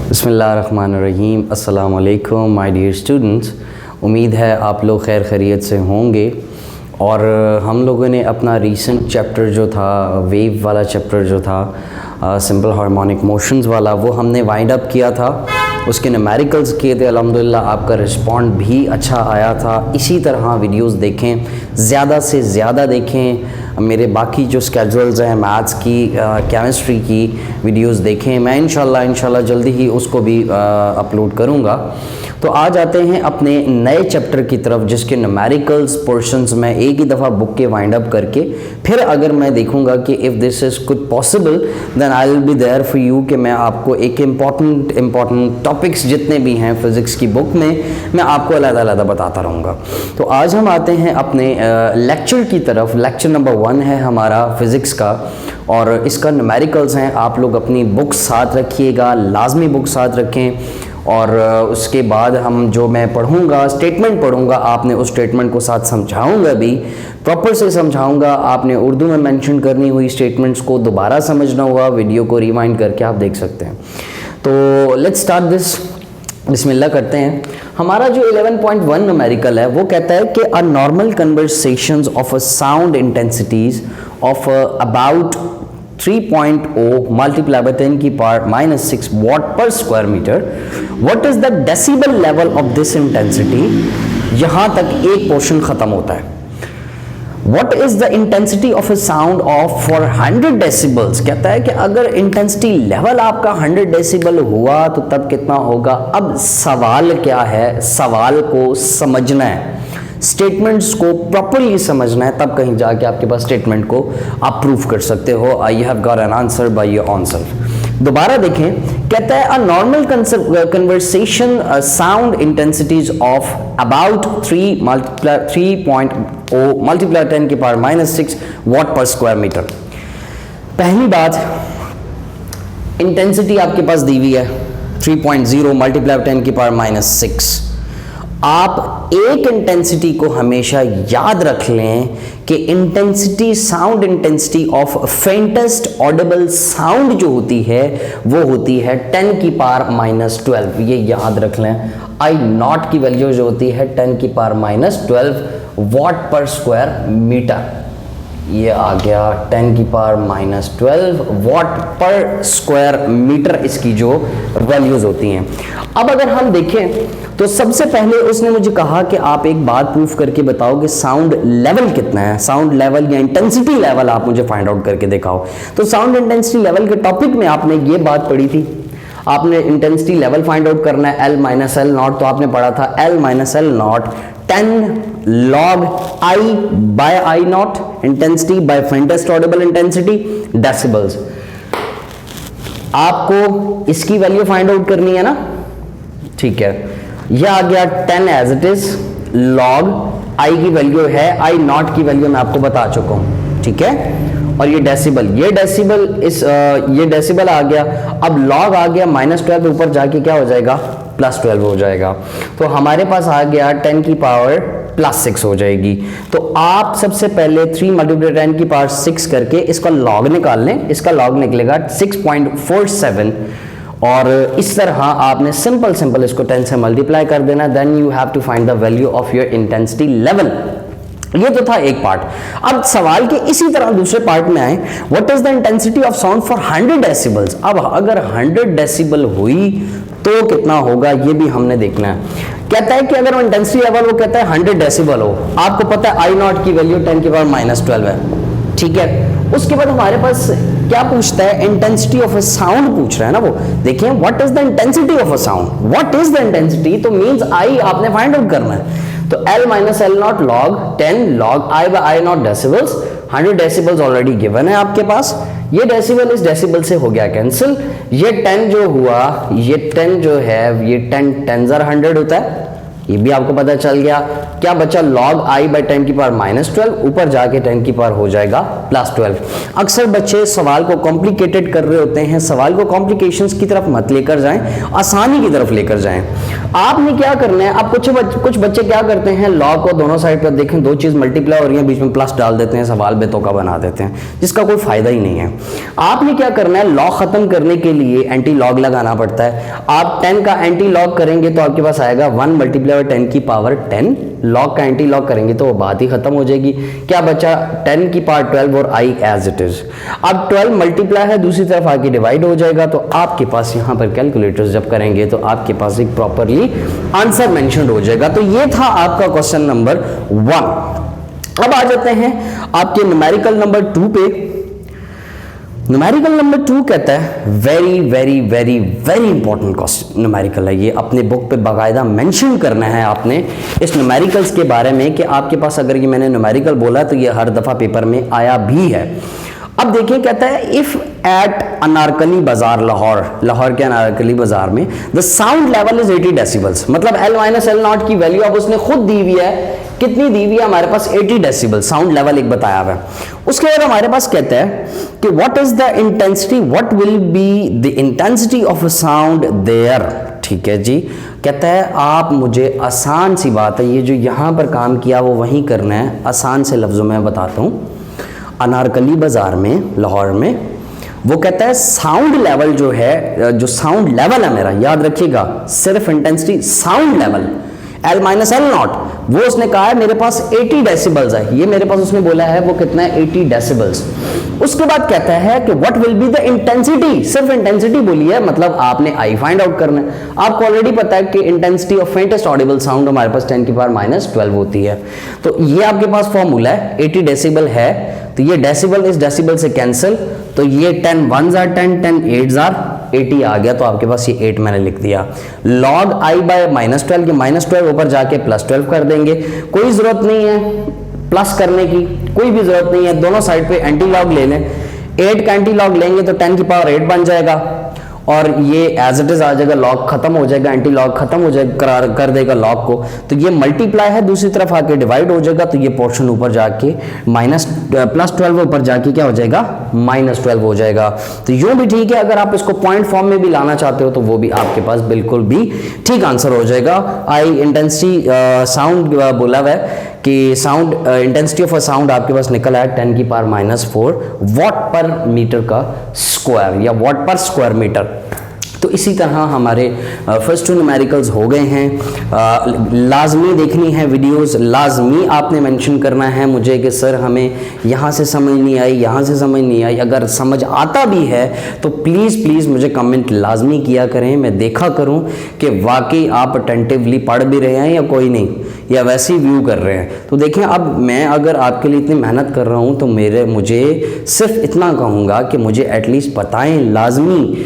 बिस्मिल्लाहिर्रहमानिर्रहीम। अस्सलाम वालेकुम माय डियर स्टूडेंट्स। उम्मीद है आप लोग खैर खैरियत से होंगे। और हम लोगों ने अपना रीसेंट चैप्टर जो था, वेव वाला चैप्टर जो था, सिंपल हार्मोनिक मोशंस वाला, वो हमने वाइंड अप किया था। उसके न्यूमेरिकल्स किए थे। अल्हम्दुलिल्लाह आपका रिस्पॉन्ड भी अच्छा आया था। इसी तरह वीडियोस देखें, ज़्यादा से ज़्यादा देखें। मेरे बाकी जो स्केड्यूल्स हैं, मैथ्स की, केमिस्ट्री की वीडियोस देखें। मैं इंशाल्लाह जल्दी ही उसको भी अपलोड करूँगा। तो आ जाते हैं अपने नए चैप्टर की तरफ, जिसके न्यूमेरिकल्स पोर्शंस में एक ही दफ़ा बुक के वाइंड अप करके फिर अगर मैं देखूंगा कि if this is could possible then I will be there for you, कि मैं आपको एक इम्पॉर्टेंट टॉपिक्स जितने भी हैं फिज़िक्स की बुक में, मैं आपको अलग-अलग बताता रहूँगा। तो आज हम आते हैं अपने लेक्चर की तरफ। लेक्चर नंबर 1 है हमारा फ़िज़िक्स का, और इसका न्यूमेरिकल्स हैं। आप लोग अपनी बुक्स साथ रखिएगा, लाजमी बुक साथ रखें। और उसके बाद हम जो मैं पढ़ूँगा, स्टेटमेंट पढ़ूँगा, आपने उस स्टेटमेंट को साथ समझाऊँगा भी, प्रॉपर से समझाऊँगा। आपने उर्दू में मेंशन करनी हुई स्टेटमेंट्स को दोबारा समझना हुआ, वीडियो को रिवाइंड करके आप देख सकते हैं। तो लेट्स स्टार्ट दिस। बिस्मिल्लाह करते हैं। हमारा जो 11.1 न्यूमेरिकल है वो कहता है कि a normal conversations of a sound intensities of about 3.0 multiplied by 10 की power -6 watt per square meter. What is the decibel level of this intensity? यहाँ तक एक पोर्शन खत्म होता है। What is the intensity of a sound of for 100 decibels? कहता है कि अगर इंटेंसिटी लेवल आपका 100 डेसिबल हुआ तो तब कितना होगा। अब सवाल क्या है, सवाल को समझना है, स्टेटमेंट्स को प्रॉपरली समझना है, तब कहीं जाके आपके पास स्टेटमेंट को आप प्रूव कर सकते हो। I have got an answer by your own self. दोबारा देखें, कहता है a normal conversation sound intensities of about 3.0 multiply 10 की पावर -6 वॉट पर स्क्वायर मीटर। पहली बात, इंटेंसिटी आपके पास दी हुई है 3.0 मल्टीप्लाई 10 की पावर -6। आप एक इंटेंसिटी को हमेशा याद रख लें कि intensity, sound intensity of faintest Audible sound जो होती है वो होती है 10 की पावर -12। ये याद रख लें। आई नॉट की वैल्यू जो होती है 10 की पावर -12 वॉट पर स्क्वायर मीटर। ये आ गया 10 की पावर -12 वॉट पर स्क्वायर मीटर, इसकी जो वैल्यूज होती हैं। अब अगर हम देखें तो सबसे पहले उसने मुझे कहा कि आप एक बात प्रूफ करके बताओ कि साउंड लेवल कितना है। साउंड लेवल या इंटेंसिटी लेवल आप मुझे फाइंड आउट करके दिखाओ। तो साउंड इंटेंसिटी लेवल के टॉपिक में आपने ये बात पढ़ी थी, आपने इंटेंसिटी लेवल फाइंड आउट करना है L-L0। तो आपने पढ़ा था L-L0 10 log I by I0 intensity bye faintest Audible intensity decibels. आपको इसकी वैल्यू फाइंड आउट करनी है ना, ठीक है। यह आ गया 10 as it is log I की वैल्यू है, I0 की वैल्यू मैं आपको बता चुका हूं, ठीक है। और ये डेसिबल ये डेसिबल आ गया। अब log आ गया -12, ऊपर जाके क्या हो जाएगा, +12 हो जाएगा। तो हमारे पास आ गया 10 की पावर +6 हो जाएगी। तो आप सबसे पहले 3 × 10 की पावर 6 करके इसका लॉग निकाल लें। इसका लॉग निकलेगा 6.47, और इस तरह आपने सिंपल इसको 10 से मल्टीप्लाई कर देना। Then you have to find the value of your intensity level. ये तो था एक पार्ट। अब सवाल के इसी तरह दूसरे पार्ट में आए, what is the intensity of sound for 100 decibels. अब अगर 100 डेसिबल हुई तो कितना होगा, ये भी हमने देखना है। कहता है कि अगर इंटेंसिटी लेवल वो कहता है 100 डेसिबल हो, आपको पता है I0 की वैल्यू 10 की पावर -12 है, ठीक है। उसके बाद हमारे पास क्या पूछता है, इंटेंसिटी ऑफ अ साउंड पूछ रहा है ना वो। देखिए, what is the intensity of a sound, what is the intensity, तो मींस I आपने फाइंड आउट करना है। तो L-L0 log 10 log I by I0 decibels. 100 decibels already given है आपके पास। ये डेसिबल इस डेसिबल से हो गया कैंसिल। ये 10 जो हुआ, ये 10 जो है, ये 10 10 100 होता है, ये भी आपको पता चल गया। क्या बचा, log i बाई 10 की पावर -12, ऊपर जाके 10 की पावर हो जाएगा +12। अक्सर बच्चे सवाल को कॉम्प्लिकेटेड कर रहे होते हैं, सवाल को कॉम्प्लिकेशंस की तरफ मत लेकर जाएं, आसानी की तरफ लेकर जाएं। आपने क्या करना है, आप कुछ बच्चे क्या करते हैं, log को दोनों साइड पर देखें, दो चीज मल्टीप्लाई हो रही है, बीच में प्लस डाल देते हैं, सवाल बेतौका बना देते हैं, जिसका कोई फायदा ही नहीं है। आपने क्या करना है, log खत्म करने के लिए एंटी लॉग लगाना पड़ता है। आप 10 का एंटी लॉग करेंगे तो आपके पास आएगा 1 × 10 की पावर 10, लॉग का एंटी लॉग करेंगे तो वो बात ही खत्म हो जाएगी। क्या बचा, 10 की पावर 12 और i एज इट इज। अब 12 मल्टीप्लाई है, दूसरी तरफ आके डिवाइड हो जाएगा, तो आपके पास यहाँ पर कैलकुलेटर्स जब करेंगे तो आपके पास एक प्रॉपरली आंसर मेंशन्ड हो जाएगा। तो ये था आपका क्वेश्चन नंबर 1। अब आ जाते हैं आपके न्यूमेरिकल नंबर 2 पे। न्यूमेरिकल नंबर 2 कहता है very very very very important question numerical है ये, अपने बुक पे बाकायदा मेंशन करना है आपने इस न्यूमेरिकल्स के बारे में कि आपके पास अगर ये मैंने न्यूमेरिकल बोला तो ये हर दफा पेपर में आया भी है। अब देखिए कहता है इफ एट अनारकली बाजार लाहौर के अनारकली बाजार में the sound level is 80 decibels, मतलब L-L0 की वैल्यू अब उसने खुद दी हुई है, कितनी दी हुई है हमारे पास, 80 डेसिबल साउंड लेवल एक बताया हुआ है। उसके बाद हमारे पास कहता है कि what is the intensity, what will be the intensity of a sound there. ठीक है जी, कहता है आप मुझे, आसान सी बात है, ये जो यहाँ पर काम किया वो वहीं करना है, आसान से लफ्जों में बताता हूँ। अनारकली बाजार में लाहौर में वो कहता है साउंड लेवल जो है, जो साउंड लेवल है मेरा, याद रखिएगा सिर्फ इंटेंसिटी साउंड लेवल L-L0, वो उसने कहा है मेरे पास 80 डेसिबल्स है, ये मेरे पास उसने बोला है वो कितना है 80 डेसिबल्स। उसके बाद कहता है कि what will be the intensity, सिर्फ इंटेंसिटी बोली है, मतलब आपने आई फाइंड आउट करना है। आपको ऑलरेडी पता है कि intensity of faintest Audible sound हमारे पास 10 की पावर -12 होती है। तो ये आपके पास फॉर्मूला है, 80 डेसिबल है तो ये डेसिबल इस डेसिबल से कैंसिल, तो ये 10 1s are 10, 10 8s are 80 आ गया, तो आपके पास ये 8 मैंने लिख दिया। log i बाय -12 के -12 ऊपर जाके +12 कर देंगे, कोई जरूरत नहीं है प्लस करने की, कोई भी जरूरत नहीं है, दोनों साइड पे एंटी लॉग ले लें, 8 का एंटी लॉग लेंगे तो 10 की पावर 8 बन जाएगा और ये एज इट इज आ जाएगा, लॉग खत्म हो जाएगा, एंटी लॉग खत्म हो जाएगा, कर देगा लॉग को, तो ये मल्टीप्लाई है, दूसरी तरफ आके डिवाइड हो जाएगा, तो ये पोर्शन ऊपर जाके +12 ऊपर जाके क्या हो जाएगा, -12 हो जाएगा। तो यूं भी ठीक है, अगर आप इसको पॉइंट फॉर्म में भी लाना चाहते हो तो वो भी आपके पास बिल्कुल भी ठीक आंसर हो जाएगा। आई इंटेंसिटी साउंड बोला हुआ है कि sound intensity of a sound आपके पास निकला है 10 की पावर -4 वॉट पर मीटर का स्क्वायर या वॉट पर स्क्वायर मीटर। तो इसी तरह हमारे फर्स्ट 2 न्यूमेरिकल्स हो गए हैं। लाजमी देखनी है वीडियोस, लाजमी आपने मेंशन करना है मुझे कि सर हमें यहाँ से समझ नहीं आई, यहाँ से समझ नहीं आई। अगर समझ आता भी है तो प्लीज़ प्लीज़ मुझे कमेंट लाजमी किया करें, मैं देखा करूँ कि वाकई आप अटेंटिवली पढ़ भी रहे हैं या कोई नहीं, या वैसे ही व्यू कर रहे हैं। तो देखें, अब मैं अगर आपके लिए इतनी मेहनत कर रहा हूँ तो मुझे सिर्फ इतना कहूँगा कि मुझे एटलीस्ट बताएं लाजमी